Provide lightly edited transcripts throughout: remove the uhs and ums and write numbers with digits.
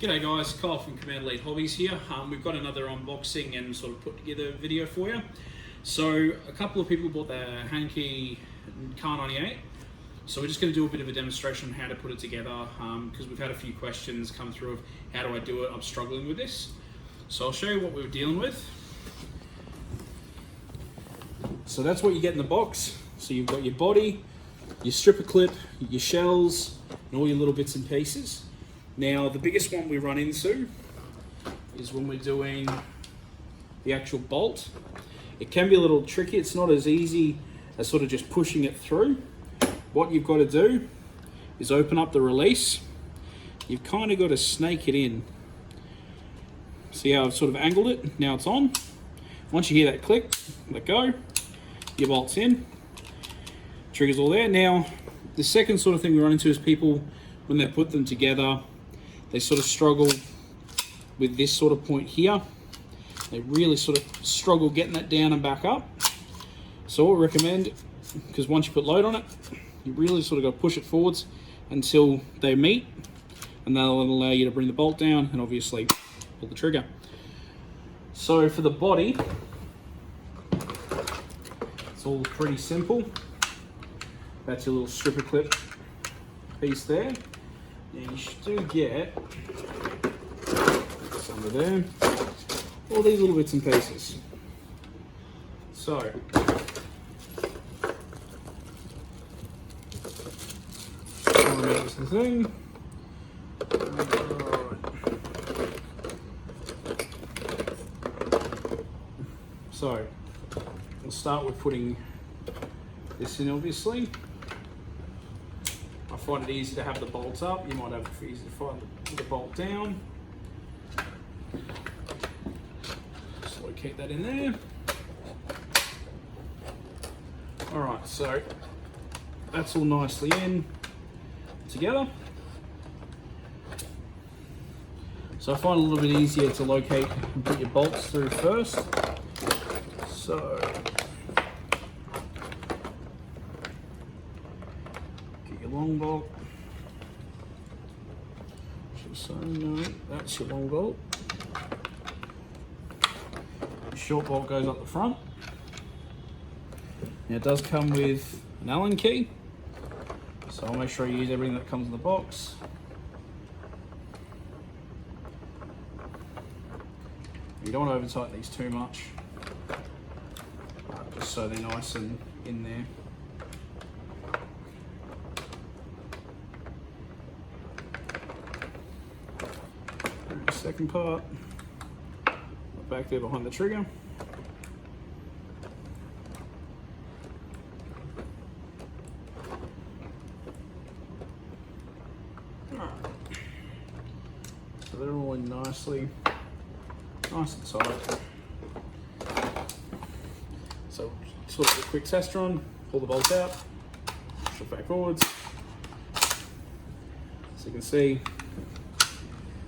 G'day guys, Kyle from Command Elite Hobbies here. We've got another unboxing and sort of put together video for you. So a couple of people bought the Hanke Kar98. So we're just going to do a bit of a demonstration on how to put it together because we've had a few questions come through of how do I do it, I'm struggling with this. So I'll show you what we're dealing with. So that's what you get in the box. So you've got your body, your stripper clip, your shells, and all your little bits and pieces. Now, the biggest one we run into is when we're doing the actual bolt. It can be a little tricky. It's not as easy as sort of just pushing it through. What you've got to do is open up the release. You've kind of got to snake it in. See how I've sort of angled it? Now it's on. Once you hear that click, let go. Your bolt's in. Trigger's all there. Now, the second sort of thing we run into is people, when they put them together, they sort of struggle with this sort of point here. They really sort of struggle getting that down and back up. So what we recommend, because once you put load on it, you really sort of got to push it forwards until they meet, and that'll allow you to bring the bolt down and obviously pull the trigger. So for the body, it's all pretty simple. That's your little stripper clip piece there. Now you do get, some of there, all these little bits and pieces. So, that's the thing. So, we'll start with putting this in, obviously. I find it easy to have the bolts up. You might have it easy to find the bolt down. Just locate that in there. Alright, so that's all nicely in together. So I find it a little bit easier to locate and put your bolts through first. So long bolt. So no, that's your long bolt. The short bolt goes up the front. Now it does come with an Allen key, so I'll make sure you use everything that comes in the box. You don't want to over tighten these too much, just so they're nice and in there. Second part, back there behind the trigger. Alright. So they're all in nicely, nice and tight. So sort of a quick test run, pull the bolt out, push it back forwards. So you can see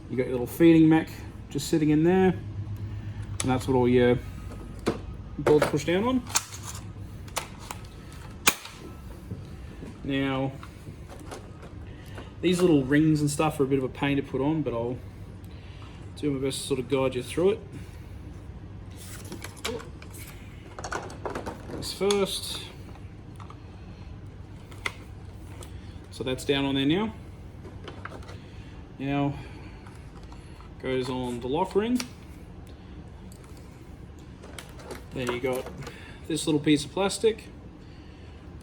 you got your little feeding mech just sitting in there, and that's what all your bolts push down on. Now, these little rings and stuff are a bit of a pain to put on, but I'll do my best to sort of guide you through it. This first. So that's down on there now. Now, goes on the lock ring. Then you got this little piece of plastic,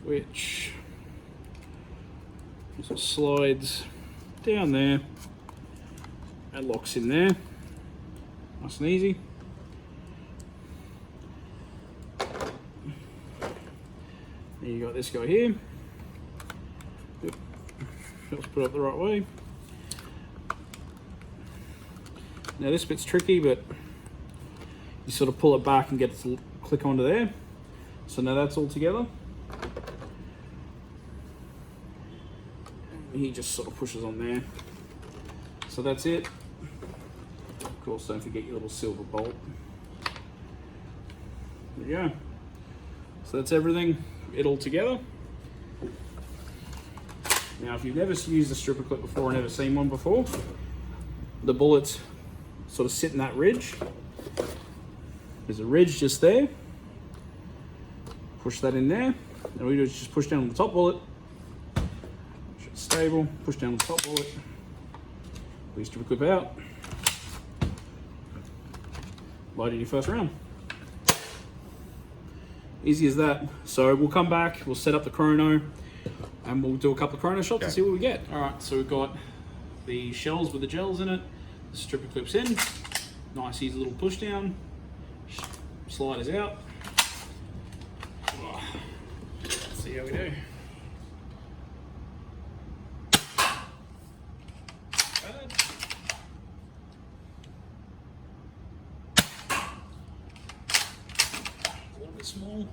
which just slides down there and locks in there, nice and easy. Then you got this guy here. Let's put it up the right way. Now this bit's tricky, but you sort of pull it back and get it to click onto there. So now that's all together. He just sort of pushes on there. So that's it. Of course, don't forget your little silver bolt. There you go. So that's everything, it all together. Now, if you've never used a stripper clip before or never seen one before, the bullets sort of sit in that ridge. There's a ridge just there. Push that in there. And we just push down on the top bullet. It's stable. Push down on the top bullet. Please strip a clip out. Load in your first round. Easy as that. So we'll come back, we'll set up the chrono, and we'll do a couple of chrono shots and see what we get. All right, so we've got the shells with the gels in it. The stripper clips in. Nice easy little push down. Sliders out. Let's see how we do. A little bit small.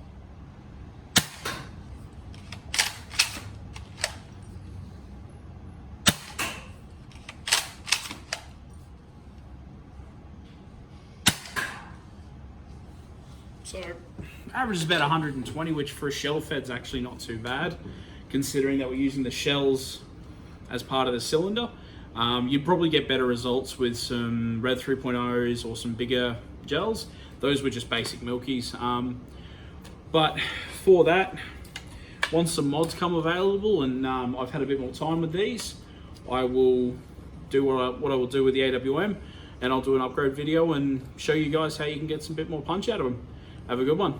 So average is about 120, which for a shell fed's actually not too bad, considering that we're using the shells as part of the cylinder. You'd probably get better results with some Red 3.0s or some bigger gels. Those were just basic Milkies. But for that, once some mods come available and I've had a bit more time with these, I will do what I will do with the AWM, and I'll do an upgrade video and show you guys how you can get some bit more punch out of them. Have a good one.